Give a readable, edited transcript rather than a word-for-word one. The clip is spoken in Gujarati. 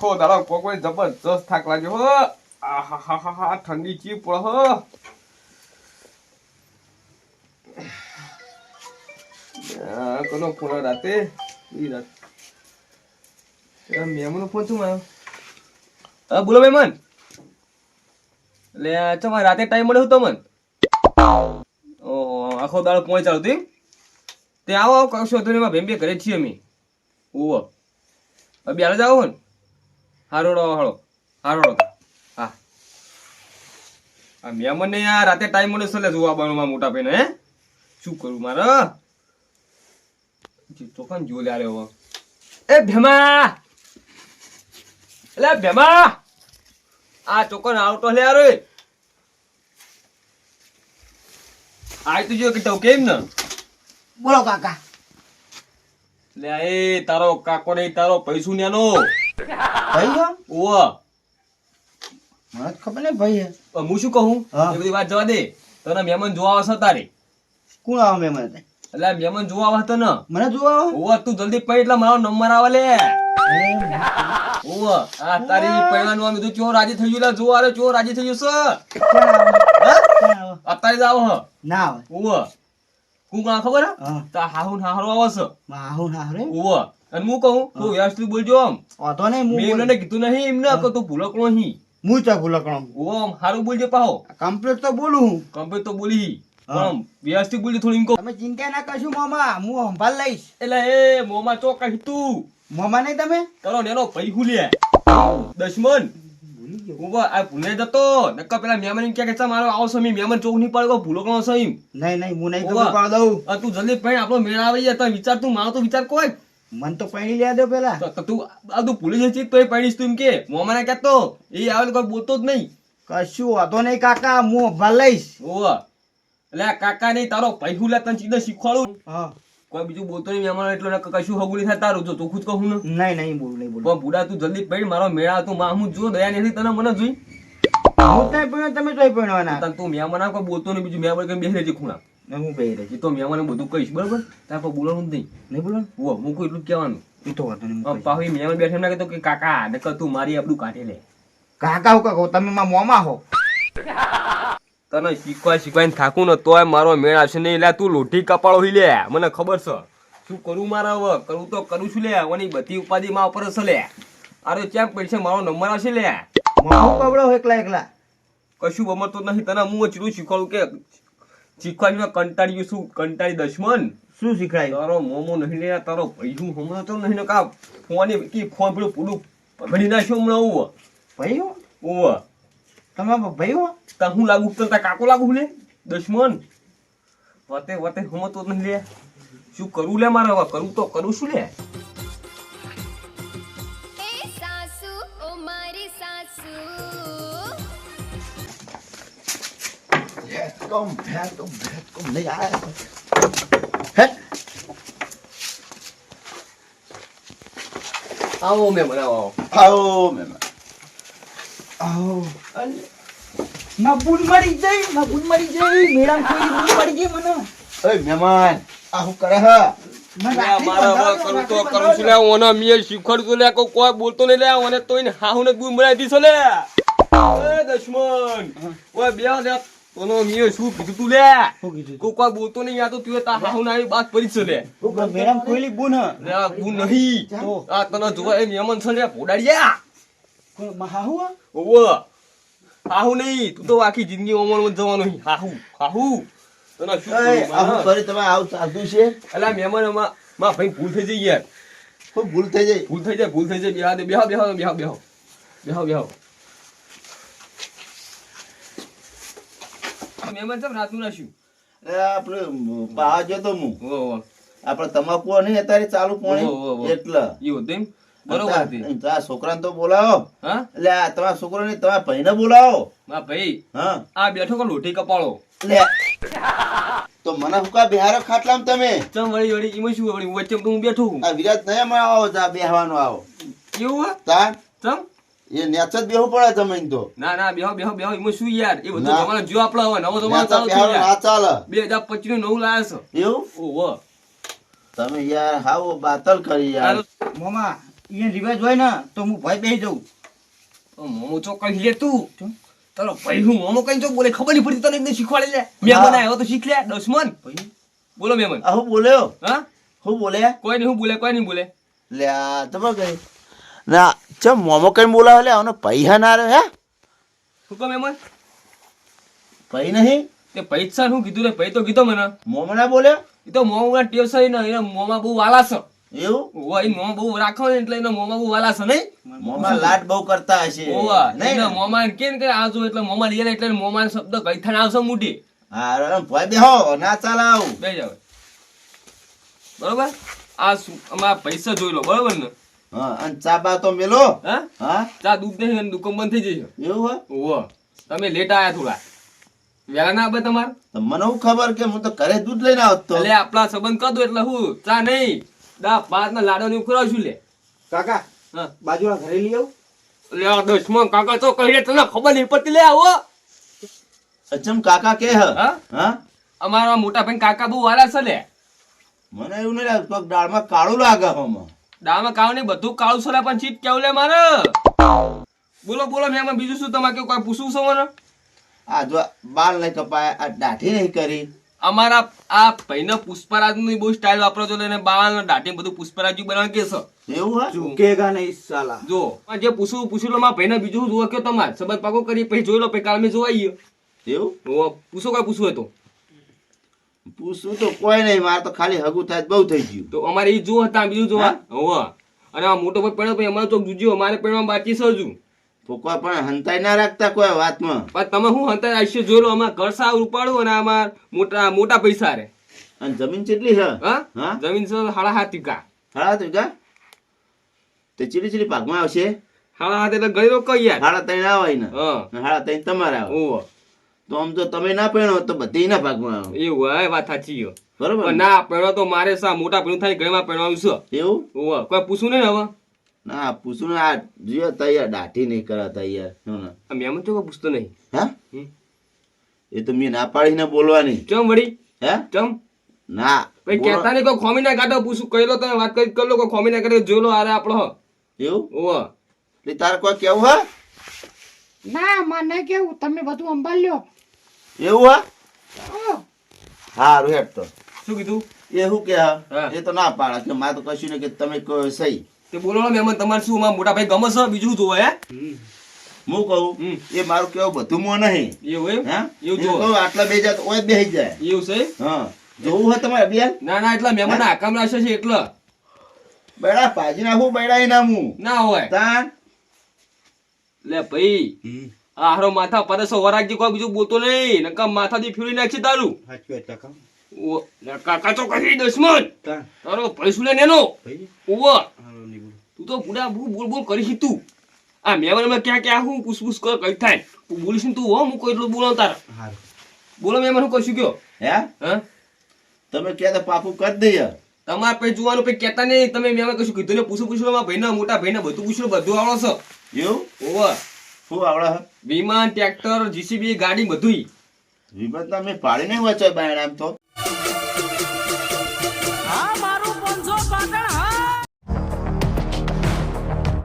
આખો દાડો કોઈ જબરજસ્ત થાક લાગ્યો હો. આહાહાહા ઠંડી ચી પડે હો. કોનો ફોન રાતે ઈ રાત મહેમાનનો ફોન શું આવ્યો? હા બોલો મહેમાન. એટલે તમારે રાતે ટાઈમ મળ્યો તો મન? ઓહો આખો દાડો પહોંચાડો તી તે આવો કશો તો એમાં ભેંબે ઘરે છીએ અમે. ઓહો બે હાલ જાઓ ને. હારોડો હાલો હારોડો. હા આ મહેમાનને યાર રાતે ટાઈમ મળે છે જોવા બાણુમાં મોટા ભાઈને. હે શું કરું મારે? ચોકન જો લે હવે. એ ભેમા એટલે ભેમા આ ચોકન આવતો લે રે. આય તું જો કે તો કેમ ને? બોલો કાકા. લે એ તારો કાકો ને તારો પૈસુ નેનો ભાઈ હો? ઓવા મને જ ખબર નહીં ભાઈ હે. હું શું કહું એ બધી વાત જવા દે. તને મહેમાન જોવા આવશે તારે. કોણ આવે મહેમાન? એટલે મહેમાન જોવા આવે તો ને મને જોવા આવે? ઓવા તું જલ્દી પૈ એટલે મારો નંબર આવે લે. ઓવા આ તારી પૈવાનું આમ બધું ચો રાજી થઈ ગયું. જો આરે ચો રાજી થઈ ગયું છે. અત્યારે જ આવો હ ના આવે. ઓવા હું કોણ ખબર હે? તા હાહુ હાહરો આવે છે. માહુ ના રે. ઓવા અને હું કહું તું વ્યવસ્થિત બોલજો. આમ ઓતો નહીં મેં એમને કીધું નહીં એમને કે તું ભૂલકણો હી. હું ચા ભૂલકણો. ઓમ હારું બોલજે પાહો. કમ્પ્લીટ તો બોલું હું. કમ્પ્લીટ તો બોલી પણ વ્યવસ્થિત બોલજે થોડી ઇનકો. તમે ચિંતા ના કરશો મામા, હું સંભાળ લઈશ. એટલે એ મોમાં ચોક તું મામા નહીં તમે? કરો નેનો પૈ હુલ્યા દશમન. ઓવા આ ભૂલે જતો નક્કા પેલા મહેમાન કે કે મારો આવશે મે મહેમાન ચોક ની પડો ભૂલકણો છે એમ. નહીં નહીં હું નહીં ખબર પાડ દઉં. તું જલ્દી પૈ આપણો મેળ આવી જાય. તો વિચાર તું મારો તો વિચાર કોઈ મન તો પૈણી લે દો પેલા. તો તું આ તું ભૂલી જશે તો પૈણીશ તું એમ કે મોમાં ના કહેતો એ આવે કોઈ બોલતો જ નહીં. કશું વાતો નહીં કાકા, હું સંભાળ લઈશ. ઓવા એટલે કાકા નહીં તારો પૈ હુલ્યા તને સીધા શીખવાડું. હા કોઈ બીજું બોલતો નહીં મહેમાન એટલે કશું હગું નહીં થાય તારું. જો ચોખ્ખું જ કહું ને નહીં બોલું નહીં બોલું. પણ બુડા તું જલ્દી પૈ મારો મેળા તું હું જો દયા નથી તને મને જોઈ. હું નહીં પૈણો તમે તોય પૈણવાના. તને તું મહેમાન કોઈ બોલતો નહીં બીજું મહેમાન કઈ બેસી રહેજે ખૂણા. હું પહેરી રહીશ. એ તો મહેમાન બધું કહીશ બરાબર. તાર પર બોલવાનું જ નહીં. નહીં બોલો. ઓ હું કોઈ એટલું જ કહેવાનું. એ તો વાતો નહીં. પાહી મહેમાન બેઠે ના કહેતો કે કાકા નકર તું મારી આપણું કાઢી લે. કાકા હું કહો તમે મારા મોમાં હો. તને શીખવાઈને થાકું ને તોય મારો મેળ આવશે નહીં. લે તું લોઠી કપાળો હી લે મને ખબર છે. શું કરું મારે હવે? કરું તો કરું છું લે. ઓની બધી ઉપાધિ માં ઉપર હશે લે. અરે ચેક પડશે મારો નંબર આવશે લે. હું કબડો એકલા એકલા કશું બમરતો નથી. તને હું ચીડું શીખવાડું કે શીખવાડી કંટાળી ગયું. શું કંટાળી દશમન? શું શીખડાય? તારો મોમો નહીં લે તારો પૈસું હમણાં તો નહીં ને કા ફોન કી ફોન પેલું પૂરું પકડી નાખ્યો હમણાં. ઓવ ભાઈ હો? ઓવ તમે ભાઈ હો? તા હું લાગુ તને તા કાકો લાગુ લે દશમન. વતે વતે હમતો જ નહીં લે. શું કરું લે મારે હવે? કરું તો કરું શું લે? Kom નહીં આયા. હે આવો મહેમાન આવો. આવો મહેમાન. આવો. માં બુન મરી જઈ મેડમ કોઈ બુન મરી ગઈ મને. ઓય મહેમાન આ હું કરે હ? મારે હવે કરું તો કરું છું લે. ઓને મીએ શીખવાડતું લે કોઈ બોલતો નહીં લે. ઓને તોય હાહુને ગુમ બનાવી દીધો લે. એ દશમન ઓય બે લે તોનો મીએ શું કીધું તું લે? કોઈ બોલતો નહીં. આ તો તું તા હાહુ નાની વાત પડી છે લે. મેડમ કોઈલી બુન હ. લે ગુમ નહીં. આ તને જોવા એ મહેમાન છે લે પોડાડિયા. હાહુ ઓવો હાહુ નહીં. તું તો આખી જિંદગી ઓમણ જવાનું નહીં. હાહુ તને શું ઓય આ હું કરી તમે આવ સાધુ છે? અલા મહેમાન માં ભાઈ ભૂલ થઈ જઈ યાર. કોઈ ભૂલ થઈ જાય? ભૂલ થઈ જાય. બેહો. મહેમાન સાહેબ રાતનું નાખ્યું. આપણે બહાર જતો હું ઓહો આપણે તમાકુ નહીં અત્યારે ચાલુ પોણી એટલે ઈ હોત એમ બરોબર હતી. આ છોકરાને તો બોલાવો. હા એટલે આ તમારા છોકરો ને તમારા ભાઈને બોલાવો. માં ભાઈ હા આ બેઠો કો લોઠી કપાળો. લે તો મને હુકા બિહારો ખાટલામ તમે ચમ વળી ઈમાં શું વળી વચ્ચે તો હું બેઠો હું. આ વિરાટ નહીં માં આવો જા બેહવાનો આવો એવું હા તાન ચમ એ નેચ જ બેહવું પડે તમે તો. ના બેહો ઈમાં શું યાર એ બધું ના. જમાનો જો આપણો હવે નવો જમાનો નેચ ચાલુ બેહવાનું થયો ના ચાલે. 2025 નું નવું લાયા છો. એવું ઓહો તમે યાર હાવ બાતલ કરી યાર. મોમા એ રિવાજ હોય ને તો હું ભય બેસી જાઉં. મોમો ચો કઈ લે તું ચાલો ભાઈ હું મોમો કઈ ચો બોલે ખબર નહીં પડતી તને એકદમ શીખવાડી લે મહેમાન આવ્યો તો શીખ લે દુશ્મન બોલો મહેમાન હું બોલ્યો હા હું બોલે કોઈ નહીં બોલે લે આ તમે કઈ ના ચમ મોમો કઈ બોલાવે લે આનો પૈસા ના રહ્યો હે શું કહો મહેમાન પૈ નહીં તે પૈસા શું કીધું લે પૈ તો કીધો મને મોમો ના બોલ્યો એ તો મોમાં ટેવ છે ને એને મોમાં બહુ વાલા છે એવું ઓવા એ મોમાં બહુ રાખો ને એટલે એના મોમાં બહુ વાલા છે નહીં મોમાં લાડ બહુ કરતા હશે ઓવા નહીં એના ને? મોમાં કેમ કે આવજો એટલે મોમાં લઈએ ને એટલે મોમાં શબ્દ કઈ થાને આવશે મોટી હા ભય બેહો ના ચાલે આવું બે જાવ બરોબર આ અમારા પૈસા જોઈ લો બરોબર ને હા અને ચા બા તો મેલો હા હા ચા દૂધ નહીં અને દુકાન બંધ થઈ જશે એવું હે ઓવો તમે લેટ આયા થોડા વેલા ના આવે તમારે તો મને હું ખબર કે હું તો ઘરે દૂધ લઈને આવતો એટલે આપણા સંબંધ કરી દો એટલે હું ચા નહીં દા પાંચ ના લાડો ને ઉખરાવશું લે કાકા હા બાજુના ઘરે લઈ આવું. લે આ દુશ્મન કાકા તો કહી તને ખબર નહીં પડતી લે આવો અચમ કાકા કે હ હા હા અમારા મોટા ભાઈ કાકા બહુ વાલા છે લે મને એવું નહીં લાગતું કોક દાળમાં કાળું લાગે હમ દામાં કાવ ને બધું કાળું છે લે પણ ચીટ કેવું લે મારે બોલો મેં બીજું શું તમારે કેવું કોઈ પૂછવું છે મને આ જો બાલ નહીં કપાયા આ દાઢી નહીં કરી અમારા આ ભાઈને પુષ્પરાજ ની બહુ સ્ટાઇલ વાપરો છો ને બાળ દાઢી બધું પુષ્પરાજ બનાવવા કે છે એવું હે ઝૂકેગા નહીં સાલા. જો આ જે પૂછું લો મારા ભાઈને બીજું જોવા કયો તમારે સંબંધ પાકો કરી પછી જોઈ લો પછી કાલ મેં જોવા આવીએ એવું પૂછો કોઈ પૂછવું હતું પૂછવું તો કોઈ નહીં મારે તો ખાલી હગું થાય તો બહુ થઈ ગયું તો અમારે એ જો હતા બીજું જોવા હોવા અને આ મોટો ભાઈ પડ્યો પછી અમારે તો જુજ્યો અમારે પડવા બાકી છે હજુ તો કોઈ પણ હંતાઈ ના રાખતા કોઈ વાતમાં પણ તમે શું હતા આશી જોઈ લો અમારે ઘર સાવ રૂપાડું અને અમાર મોટા પૈસા રે અને જમીન કેટલી છે હા હા જમીન છે 7.5 વીઘા હાડા તું કા તે ચીડી ભાગમાં આવશે 7.5 એટલે ગયો કઈ યાર હાડા ત્રણ આવે ને હા હાડા ત્રણ તમારે આવે ઓહો તો આમ તો તમે ના પહેણો તો બધી ના ભાગમાં આવે એવું હોય વાત સાચી છે બરોબર પણ ને? ના પહેરો તો મારે સા મોટા પેલું થાય ઘરમાં પહેરવાનું છે એવું ઓહો કોઈ પૂછું નહીં હવે ના પૂછું ને આ જોયો તૈયાર દાઢી નહીં કરાતા યાર આ મહેમાન તો કોઈ પૂછતો નહીં હા હમ. એ તો મેં ના પાડીને બોલવાની ચમ વળી હે ચમ ના ભાઈ બોલો- કહેતા નહીં કોઈ ખોમી ના કાઢો પૂછું કહી લો તમે વાત કરી કરી લો કોઈ ખોમી ના કાઢો જોઈ લો આરે આપણો હ. એવું ઓહો એટલે તારે કોઈ કેવું હે ના મને કેવું તમે બધું સંભાળ્યો. એવું હે ઓ, હારું હેડ તો શું કીધું એ શું કે હા. એ તો ના પાડે કે મારે તો કશું નહીં કે તમે કહો સહી તે બોલો ને મહેમાન તમારે શું મારા મોટા ભાઈ ગમે છે બીજું શું જોવે હે હું કહું હમ. એ મારું કેવું બધું મોં નહીં એવું એમ હે એવું એને જુઓ. કહું આટલા બે જાય તો ઓય જ બેસી જાય એવું છે હા જોવું હોય તમારે બેન ના ના એટલા મહેમાન આકામ રાશે છે એટલે બેડા પાજી નાખું બેડા એ નામું ના હોય તાન લે ભાઈ આ હારો માથા પરસો વરાગજી કોઈ બીજું બોલતો નહીં નકમ માથાથી ફીરી નાખશે તારું સાચી વાત કાકા. ઓ લે કાકા તો કહી દુશ્મન તાન. તારો પૈસું લે નેનો ભાઈ, ઓવો હાલો નહીં બોલું. તું તો પૂરા બોલ બોલ કરી છી તું આ મહેમાન માં ક્યાં ક્યાં હું પૂછ કર કઈ થાય તું બોલીશ ને તું હો હું કોઈ એટલું બોલો તાર હારું. બોલો મહેમાન હું કશું કયો હે હા તમે કે તો પાપું કરી દઈએ તમારે પછી જોવાનું પછી કહેતા નહીં તમે મહેમાન કશું કીધું ને પૂછું મારા ભાઈને મોટા ભાઈને બધું પૂછ્યું બધું આવડો છે એવું ઓવો શું આવડે હે વિમાન ટ્રેક્ટર જીસીબી ગાડી બધું વિમત મેં પાડી નહીં વચ્ચે બાયણ આમ તો